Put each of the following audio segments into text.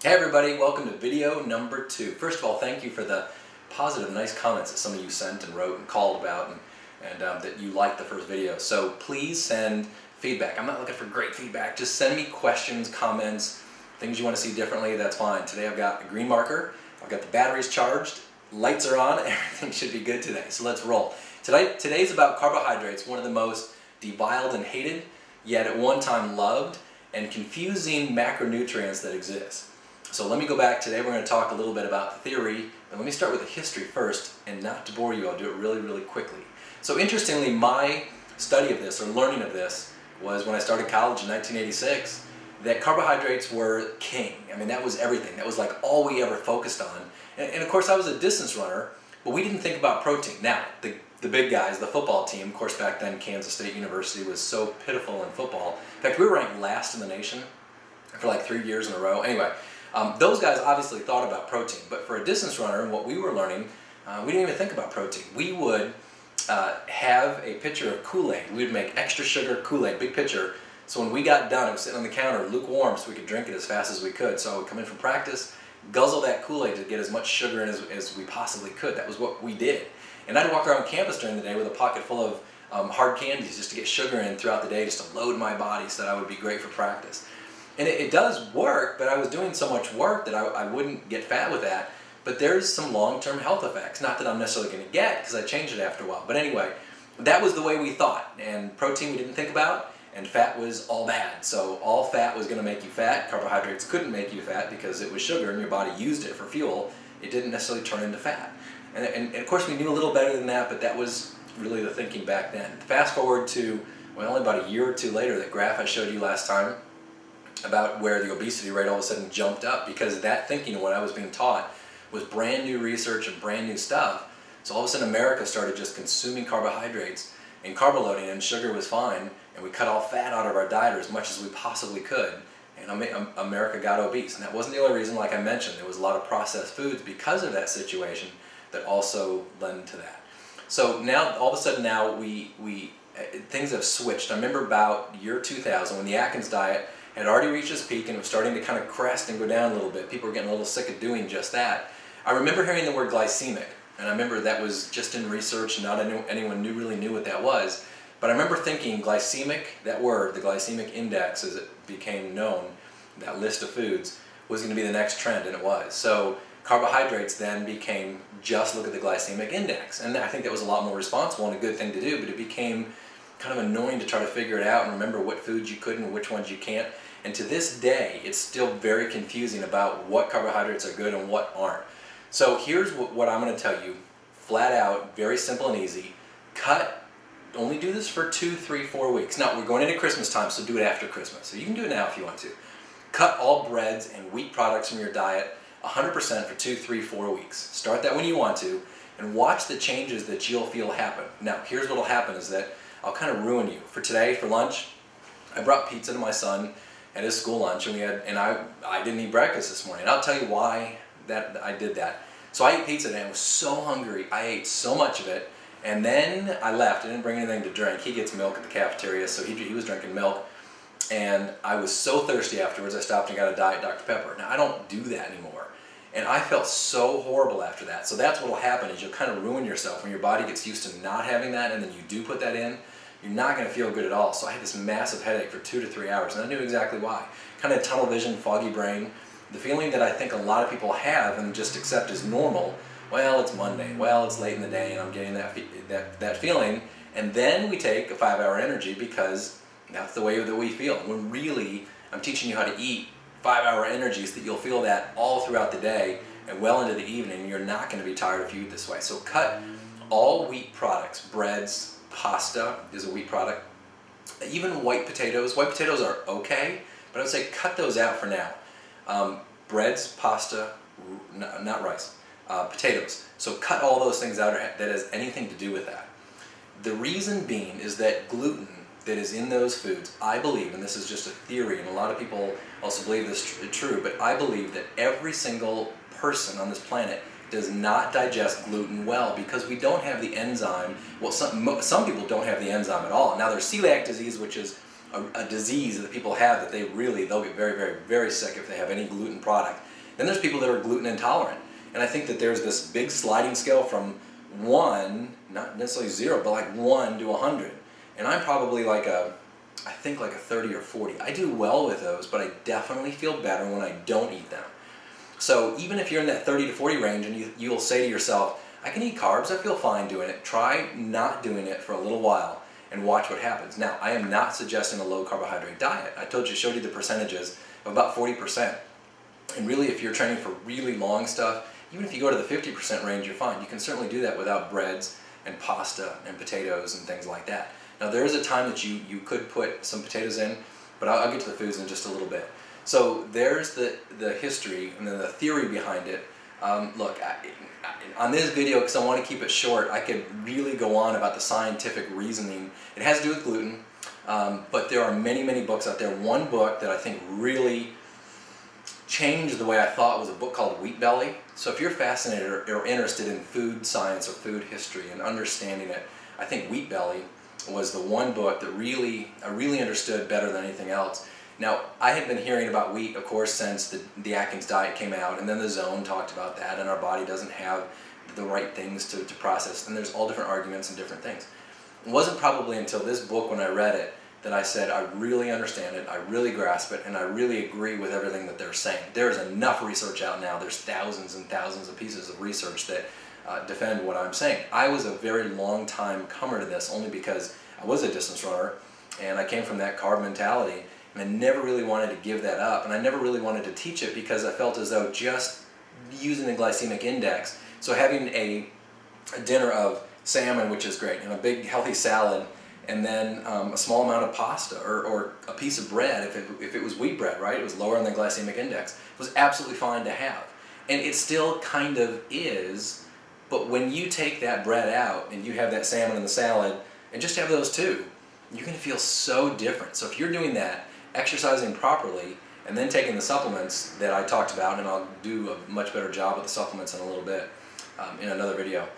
Hey everybody, welcome to video number 2. First of all, thank you for the positive, nice comments that some of you sent and wrote and called about and that you liked the first video. So please send feedback. I'm not looking for great feedback. Just send me questions, comments, things you want to see differently, that's fine. Today I've got a green marker, I've got the batteries charged, lights are on, everything should be good today. So let's roll. Today's about carbohydrates, one of the most deviled and hated, yet at one time loved, and confusing macronutrients that exist. So let me go back. Today we're going to talk a little bit about the theory, but let me start with the history first, and not to bore you, I'll do it really quickly. So interestingly, my study of this, or learning of this, was when I started college in 1986, that carbohydrates were king. I mean, that was everything. That was like all we ever focused on. And of course I was a distance runner, but we didn't think about protein. Now, the big guys, the football team, of course back then Kansas State University was so pitiful in football. In fact, we were ranked last in the nation for like 3 years in a row. Anyway, those guys obviously thought about protein, but for a distance runner, what we were learning, we didn't even think about protein. We would have a pitcher of Kool-Aid. We would make extra sugar Kool-Aid, big pitcher. So when we got done, it was sitting on the counter, lukewarm, so we could drink it as fast as we could. So I would come in from practice, guzzle that Kool-Aid to get as much sugar in as we possibly could. That was what we did. And I'd walk around campus during the day with a pocket full of hard candies just to get sugar in throughout the day, just to load my body so that I would be great for practice. And it does work, but I was doing so much work that I wouldn't get fat with that. But there's some long-term health effects. Not that I'm necessarily going to get, because I changed it after a while. But anyway, that was the way we thought. And protein we didn't think about, and fat was all bad. So all fat was going to make you fat. Carbohydrates couldn't make you fat because it was sugar and your body used it for fuel. It didn't necessarily turn into fat. And of course we knew a little better than that, but that was really the thinking back then. Fast forward to, well, only about a year or two later, that graph I showed you last time, about where the obesity rate all of a sudden jumped up, because that thinking and what I was being taught was brand new research and brand new stuff. So all of a sudden America started just consuming carbohydrates and carb loading, and sugar was fine, and we cut all fat out of our diet as much as we possibly could, and America got obese. And that wasn't the only reason. Like I mentioned, there was a lot of processed foods because of that situation that also led to that. So now all of a sudden now things have switched. I remember about year 2000 when the Atkins diet had already reached its peak and it was starting to kind of crest and go down a little bit. People were getting a little sick of doing just that. I remember hearing the word glycemic, and I remember that was just in research, and not anyone really knew what that was. But I remember thinking glycemic, that word, the glycemic index as it became known, that list of foods, was going to be the next trend, and it was. So carbohydrates then became just look at the glycemic index, and I think that was a lot more responsible and a good thing to do, but it became kind of annoying to try to figure it out and remember what foods you could and which ones you can't. And to this day, it's still very confusing about what carbohydrates are good and what aren't. So here's what I'm going to tell you, flat out, very simple and easy. Only do this for 2, 3, 4 weeks. Now, we're going into Christmas time, so do it after Christmas. So you can do it now if you want to. Cut all breads and wheat products from your diet 100% for 2, 3, 4 weeks. Start that when you want to, and watch the changes that you'll feel happen. Now, here's what will happen is that I'll kind of ruin you. For today, for lunch, I brought pizza to my son at his school lunch, and I didn't eat breakfast this morning. And I'll tell you why that I did that. So I ate pizza today. I was so hungry. I ate so much of it, and then I left. I didn't bring anything to drink. He gets milk at the cafeteria, so he was drinking milk. And I was so thirsty afterwards, I stopped and got a Diet Dr. Pepper. Now, I don't do that anymore. And I felt so horrible after that. So that's what will happen, is you'll kind of ruin yourself when your body gets used to not having that, and then you do put that in. You're not going to feel good at all. So I had this massive headache for 2 to 3 hours, and I knew exactly why. Kind of tunnel vision, foggy brain. The feeling that I think a lot of people have and just accept as normal. Well, it's Monday. Well, it's late in the day, and I'm getting that feeling. And then we take a 5-hour energy because that's the way that we feel. When really, I'm teaching you how to eat 5-hour energies that you'll feel that all throughout the day and well into the evening. You're not going to be tired if you eat this way. So cut all wheat products, breads, pasta is a wheat product, even white potatoes. White potatoes are okay, but I would say cut those out for now. Breads, pasta, not rice, potatoes. So cut all those things out that has anything to do with that. The reason being is that gluten that is in those foods, I believe, and this is just a theory, and a lot of people also believe this is true, but I believe that every single person on this planet does not digest gluten well because we don't have the enzyme. Well, some people don't have the enzyme at all. Now, there's celiac disease, which is a disease that people have that they'll get very, very, very sick if they have any gluten product. Then there's people that are gluten intolerant. And I think that there's this big sliding scale from 1, not necessarily 0, but like 1 to 100. And I'm probably like I think like a 30 or 40. I do well with those, but I definitely feel better when I don't eat them. So even if you're in that 30 to 40 range and you'll say to yourself, I can eat carbs, I feel fine doing it. Try not doing it for a little while and watch what happens. Now, I am not suggesting a low carbohydrate diet. I showed you the percentages of about 40%. And really, if you're training for really long stuff, even if you go to the 50% range, you're fine. You can certainly do that without breads and pasta and potatoes and things like that. Now, there is a time that you could put some potatoes in, but I'll get to the foods in just a little bit. So there's the history and then the theory behind it. Look, on this video, because I want to keep it short, I could really go on about the scientific reasoning. It has to do with gluten, but there are many, many books out there. One book that I think really changed the way I thought was a book called Wheat Belly. So if you're fascinated or interested in food science or food history and understanding it, I think Wheat Belly was the one book that I really understood better than anything else. Now, I had been hearing about wheat, of course, since the Atkins diet came out, and then the Zone talked about that, and our body doesn't have the right things to process, and there's all different arguments and different things. It wasn't probably until this book, when I read it, that I said, I really understand it, I really grasp it, and I really agree with everything that they're saying. There's enough research out now, there's thousands and thousands of pieces of research that defend what I'm saying. I was a very long time comer to this, only because I was a distance runner, and I came from that carb mentality, and I never really wanted to give that up, and I never really wanted to teach it because I felt as though just using the glycemic index, so having a dinner of salmon, which is great, and a big healthy salad, and then a small amount of pasta or a piece of bread, if it was wheat bread, right? It was lower in the glycemic index. It was absolutely fine to have. And it still kind of is, but when you take that bread out and you have that salmon and the salad, and just have those two, you're going to feel so different. So if you're doing that, exercising properly, and then taking the supplements that I talked about, and I'll do a much better job with the supplements in a little bit in another video,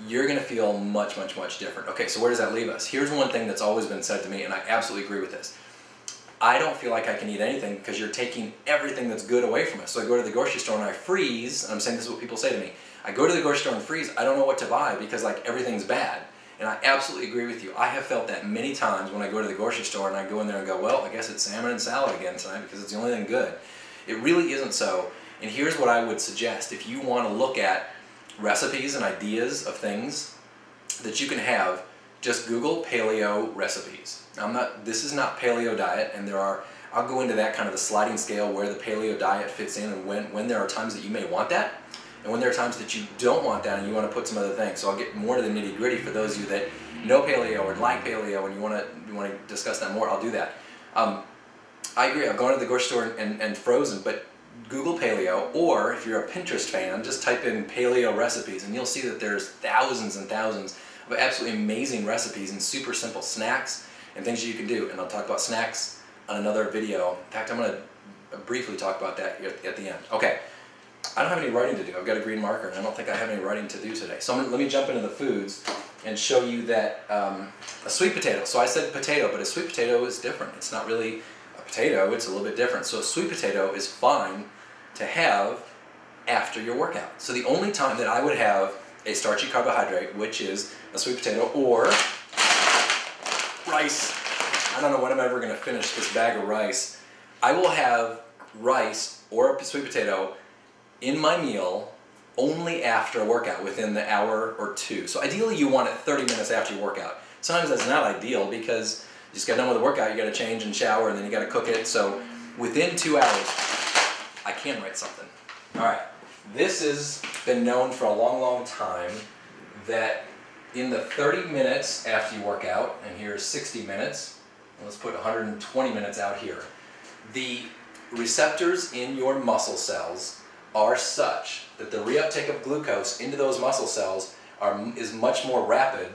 you're going to feel much, much, much different. Okay, so where does that leave us? Here's one thing that's always been said to me, and I absolutely agree with this. I don't feel like I can eat anything because you're taking everything that's good away from us. So I go to the grocery store and I freeze, and I'm saying this is what people say to me. I go to the grocery store and freeze, I don't know what to buy because like everything's bad. And I absolutely agree with you. I have felt that many times when I go to the grocery store and I go in there and go, well, I guess it's salmon and salad again tonight because it's the only thing good. It really isn't so. And here's what I would suggest. If you want to look at recipes and ideas of things that you can have, just Google paleo recipes. This is not paleo diet, and I'll go into that kind of the sliding scale where the paleo diet fits in and when there are times that you may want that, and when there are times that you don't want that and you want to put some other things. So I'll get more to the nitty gritty for those of you that know paleo or like paleo and you want to discuss that more, I'll do that. I agree, I've gone to the grocery store and frozen, but Google paleo, or if you're a Pinterest fan, just type in paleo recipes and you'll see that there's thousands and thousands of absolutely amazing recipes and super simple snacks and things that you can do. And I'll talk about snacks on another video. In fact, I'm going to briefly talk about that at the end. Okay. I don't have any writing to do. I've got a green marker, and I don't think I have any writing to do today. So let me jump into the foods and show you that a sweet potato. So I said potato, but a sweet potato is different. It's not really a potato. It's a little bit different. So a sweet potato is fine to have after your workout. So the only time that I would have a starchy carbohydrate, which is a sweet potato or rice. I don't know when I'm ever going to finish this bag of rice. I will have rice or a sweet potato in my meal only after a workout, within the hour or two. So ideally you want it 30 minutes after your workout. Sometimes that's not ideal because you just got done with the workout, you got to change and shower, and then you got to cook it. So within 2 hours, I can write something. All right, this has been known for a long, long time that in the 30 minutes after you work out, and here's 60 minutes, let's put 120 minutes out here, the receptors in your muscle cells are such that the reuptake of glucose into those muscle cells is much more rapid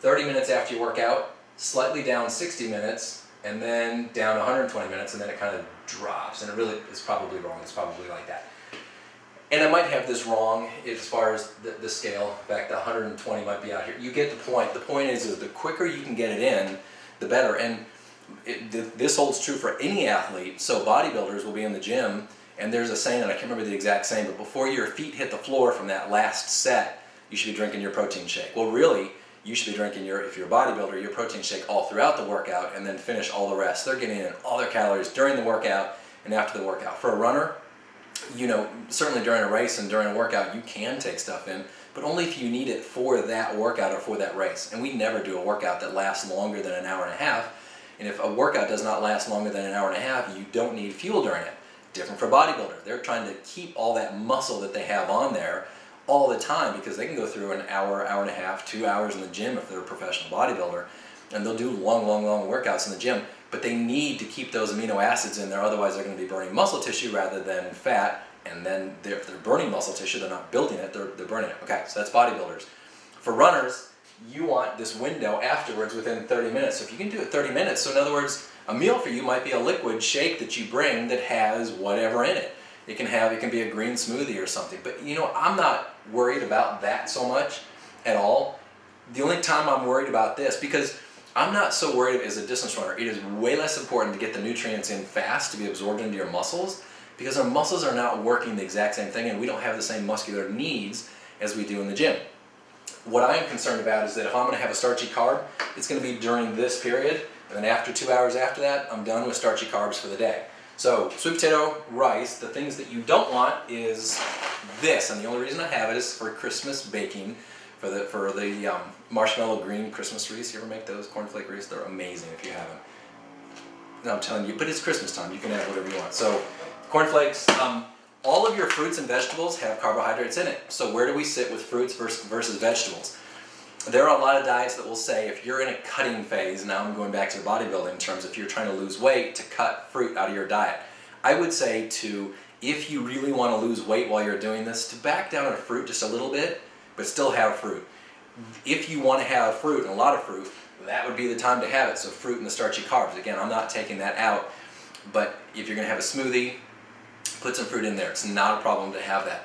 30 minutes after you work out, slightly down 60 minutes, and then down 120 minutes, and then it kind of drops, and it really is probably wrong. It's probably like that. And I might have this wrong as far as the scale. In fact, the 120 might be out here. You get the point. The point is the quicker you can get it in, the better. And this holds true for any athlete. So bodybuilders will be in the gym And there's a saying, and I can't remember the exact saying, but before your feet hit the floor from that last set, you should be drinking your protein shake. Well, really, you should be drinking if you're a bodybuilder, your protein shake all throughout the workout and then finish all the rest. They're getting in all their calories during the workout and after the workout. For a runner, certainly during a race and during a workout, you can take stuff in, but only if you need it for that workout or for that race. And we never do a workout that lasts longer than an hour and a half. And if a workout does not last longer than an hour and a half, you don't need fuel during it. Different for a bodybuilder. They're trying to keep all that muscle that they have on there all the time, because they can go through an hour, hour and a half, 2 hours in the gym if they're a professional bodybuilder, and they'll do long workouts in the gym, but they need to keep those amino acids in there, otherwise they're going to be burning muscle tissue rather than fat, and then if they're burning muscle tissue, they're not building it, they're burning it. Okay, so that's bodybuilders. For runners, you want this window afterwards within 30 minutes. So if you can do it 30 minutes, so in other words, a meal for you might be a liquid shake that you bring that has whatever in it. It can be a green smoothie or something. But I'm not worried about that so much at all. The only time I'm worried about this, because I'm not so worried as a distance runner, it is way less important to get the nutrients in fast to be absorbed into your muscles, because our muscles are not working the exact same thing and we don't have the same muscular needs as we do in the gym. What I am concerned about is that if I'm going to have a starchy carb, it's going to be during this period, and then after 2 hours after that, I'm done with starchy carbs for the day. So sweet potato, rice, the things that you don't want is this, and the only reason I have it is for Christmas baking, for the marshmallow green Christmas wreaths. You ever make those cornflake wreaths? They're amazing if you haven't. No, I'm telling you, but it's Christmas time. You can have whatever you want. So cornflakes, all of your fruits and vegetables have carbohydrates in it. So where do we sit with fruits versus vegetables? There are a lot of diets that will say if you're in a cutting phase, now I'm going back to the bodybuilding in terms of if you're trying to lose weight, to cut fruit out of your diet. I would say if you really want to lose weight while you're doing this, to back down on fruit just a little bit, but still have fruit. If you want to have fruit, and a lot of fruit, that would be the time to have it. So fruit and the starchy carbs. Again, I'm not taking that out, but if you're going to have a smoothie, put some fruit in there. It's not a problem to have that.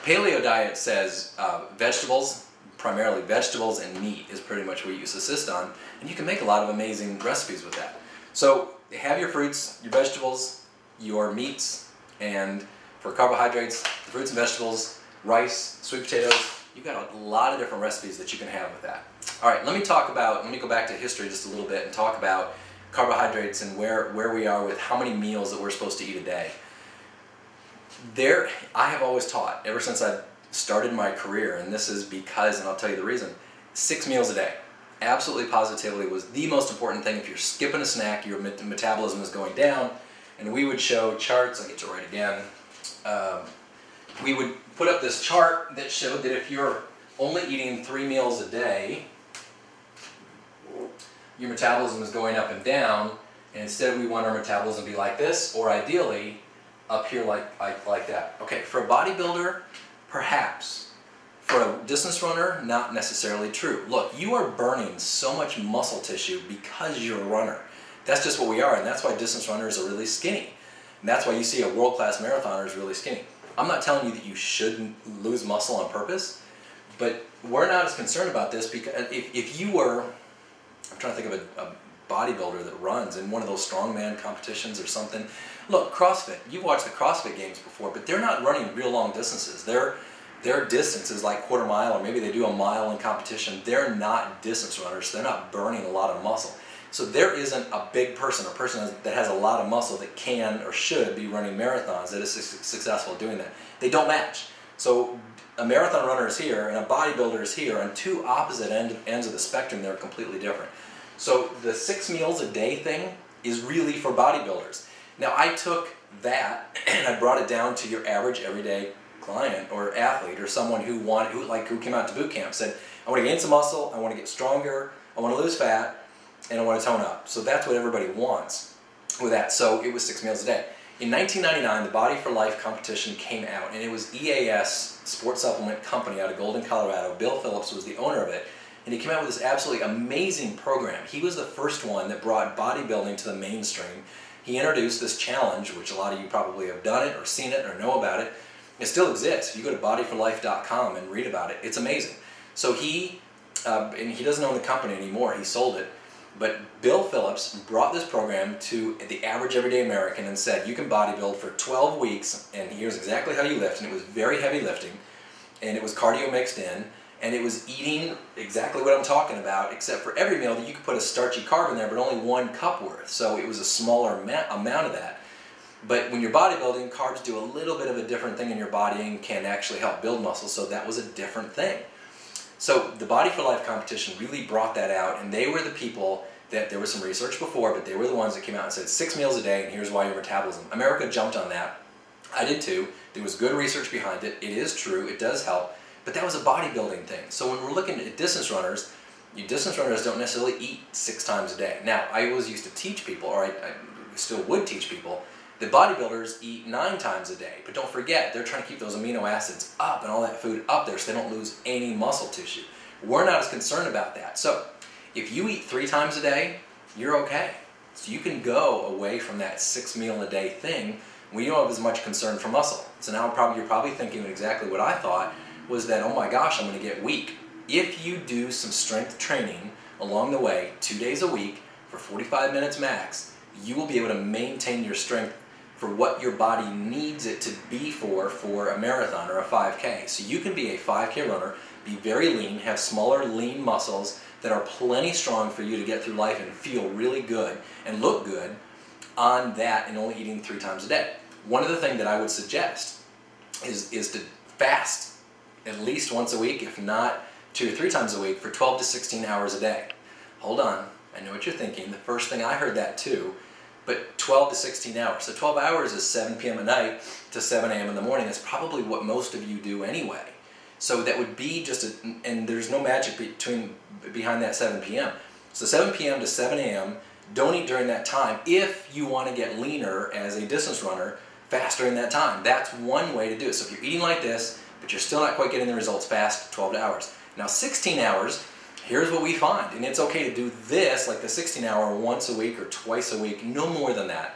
Paleo diet says vegetables, primarily vegetables and meat is pretty much what you subsist on, and you can make a lot of amazing recipes with that. So have your fruits, your vegetables, your meats, and for carbohydrates, fruits and vegetables, rice, sweet potatoes, you've got a lot of different recipes that you can have with that. All right, let me go back to history just a little bit and talk about carbohydrates and where we are with how many meals that we're supposed to eat a day. I have always taught, ever since I started my career, and this is because, and I'll tell you the reason, 6 meals a day. Absolutely positively was the most important thing. If you're skipping a snack, your metabolism is going down, and we would show charts. I'll get to write again. We would put up this chart that showed that if you're only eating 3 meals a day, your metabolism is going up and down, and instead we want our metabolism to be like this, or ideally up here like that. Okay, for a bodybuilder, perhaps. For a distance runner, not necessarily true. Look, you are burning so much muscle tissue because you're a runner. That's just what we are, and that's why distance runners are really skinny. And that's why you see a world-class marathoner is really skinny. I'm not telling you that you shouldn't lose muscle on purpose, but we're not as concerned about this because if you were, I'm trying to think of a bodybuilder that runs in one of those strongman competitions or something. Look, CrossFit, you've watched the CrossFit games before, but they're not running real long distances. Their distance is like quarter mile, or maybe they do a mile in competition. They're not distance runners. They're not burning a lot of muscle. So there isn't a big person, a person that has a lot of muscle that can or should be running marathons that is successful doing that. They don't match. So a marathon runner is here and a bodybuilder is here, on two opposite ends of the spectrum. They're completely different. So the 6 meals a day thing is really for bodybuilders. Now I took that and I brought it down to your average everyday client or athlete, or someone who came out to boot camp, said, I want to gain some muscle, I want to get stronger, I want to lose fat, and I want to tone up. So that's what everybody wants with that. So it was 6 meals a day. In 1999, the Body for Life competition came out, and it was EAS Sports Supplement Company out of Golden, Colorado. Bill Phillips was the owner of it, and he came out with this absolutely amazing program. He was the first one that brought bodybuilding to the mainstream. He introduced this challenge, which a lot of you probably have done it or seen it or know about it. It still exists. You go to bodyforlife.com and read about it. It's amazing. So and he doesn't own the company anymore. He sold it. But Bill Phillips brought this program to the average everyday American and said, you can bodybuild for 12 weeks, and here's exactly how you lift. And it was very heavy lifting, and it was cardio mixed in, and it was eating exactly what I'm talking about, except for every meal that you could put a starchy carb in there, but only 1 cup worth. So it was a smaller amount of that. But when you're bodybuilding, carbs do a little bit of a different thing in your body and can actually help build muscle, so that was a different thing. So the Body for Life competition really brought that out, and they were the people that, there was some research before, but they were the ones that came out and said 6 meals a day, and here's why your metabolism. America jumped on that. I did too. There was good research behind it. It is true. It does help. But that was a bodybuilding thing. So when we're looking at distance runners, you distance runners don't necessarily eat 6 times a day. Now, I always used to teach people, or I still would teach people, that bodybuilders eat 9 times a day. But don't forget, they're trying to keep those amino acids up and all that food up there so they don't lose any muscle tissue. We're not as concerned about that. So if you eat 3 times a day, you're okay. So you can go away from that 6 meal a day thing when you don't have as much concern for muscle. So now you're probably thinking exactly what I thought, was that, oh my gosh, I'm going to get weak. If you do some strength training along the way, 2 days a week for 45 minutes max, you will be able to maintain your strength for what your body needs it to be for a marathon or a 5K. So you can be a 5K runner, be very lean, have smaller lean muscles that are plenty strong for you to get through life and feel really good and look good on that, and only eating 3 times a day. One of the things that I would suggest is to fast at least once a week, if not 2 or 3 times a week, for 12 to 16 hours a day. Hold on, I know what you're thinking. The first thing I heard that too, but 12 to 16 hours. So 12 hours is 7 p.m. at night to 7 a.m. in the morning. That's probably what most of you do anyway. So that would be just and there's no magic behind that 7 p.m. So 7 p.m. to 7 a.m., don't eat during that time. If you want to get leaner as a distance runner, fast during that time. That's one way to do it. So if you're eating like this, but you're still not quite getting the results fast, 12 hours. Now 16 hours, here's what we find. And it's okay to do this, like the 16 hour, once a week or twice a week, no more than that.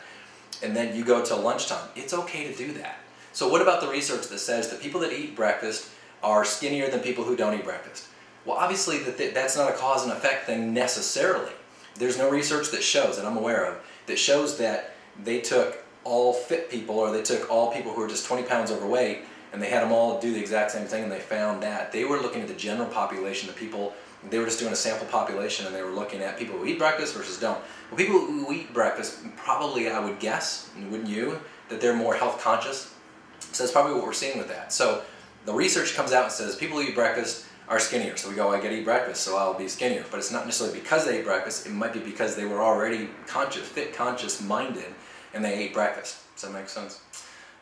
And then you go till lunchtime. It's okay to do that. So what about the research that says that people that eat breakfast are skinnier than people who don't eat breakfast? Well, obviously that's not a cause and effect thing necessarily. There's no research that shows, that I'm aware of, that shows that they took all fit people, or they took all people who are just 20 pounds overweight, and they had them all do the exact same thing, and they found that they were looking at the general population of people. They were just doing a sample population, and they were looking at people who eat breakfast versus don't. Well, people who eat breakfast, probably I would guess, and wouldn't you, that they're more health conscious. So that's probably what we're seeing with that. So the research comes out and says people who eat breakfast are skinnier. So we go, I get to eat breakfast, so I'll be skinnier. But it's not necessarily because they ate breakfast. It might be because they were already conscious, fit, conscious minded, and they ate breakfast. Does that make sense?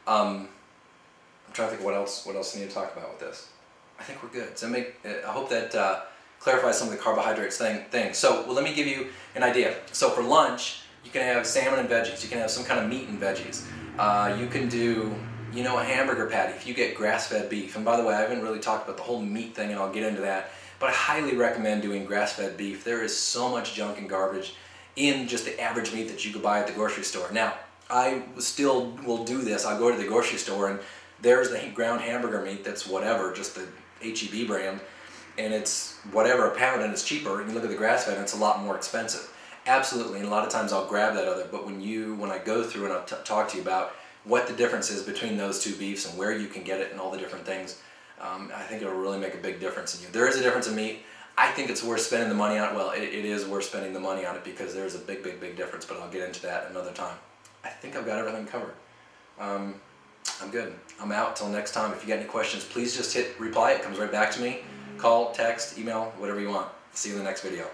I'm trying to think what else I need to talk about with this. I think we're good. So I hope that clarifies some of the carbohydrates thing. So let me give you an idea. So for lunch, you can have salmon and veggies. You can have some kind of meat and veggies. You can do, a hamburger patty if you get grass-fed beef. And by the way, I haven't really talked about the whole meat thing, and I'll get into that. But I highly recommend doing grass-fed beef. There is so much junk and garbage in just the average meat that you could buy at the grocery store. Now, I still will do this. I'll go to the grocery store, and there's the ground hamburger meat that's whatever, just the HEB brand, and it's whatever, a pound, and it's cheaper. And you look at the grass-fed, and it's a lot more expensive. Absolutely, and a lot of times I'll grab that other, but when I go through and I'll talk to you about what the difference is between those two beefs and where you can get it and all the different things, I think it'll really make a big difference in you. There is a difference in meat. I think it's worth spending the money on it. Well, it is worth spending the money on it because there's a big, big, big difference, but I'll get into that another time. I think I've got everything covered. I'm good. I'm out till next time. If you got any questions, please just hit reply. It comes right back to me. Call, text, email, whatever you want. See you in the next video.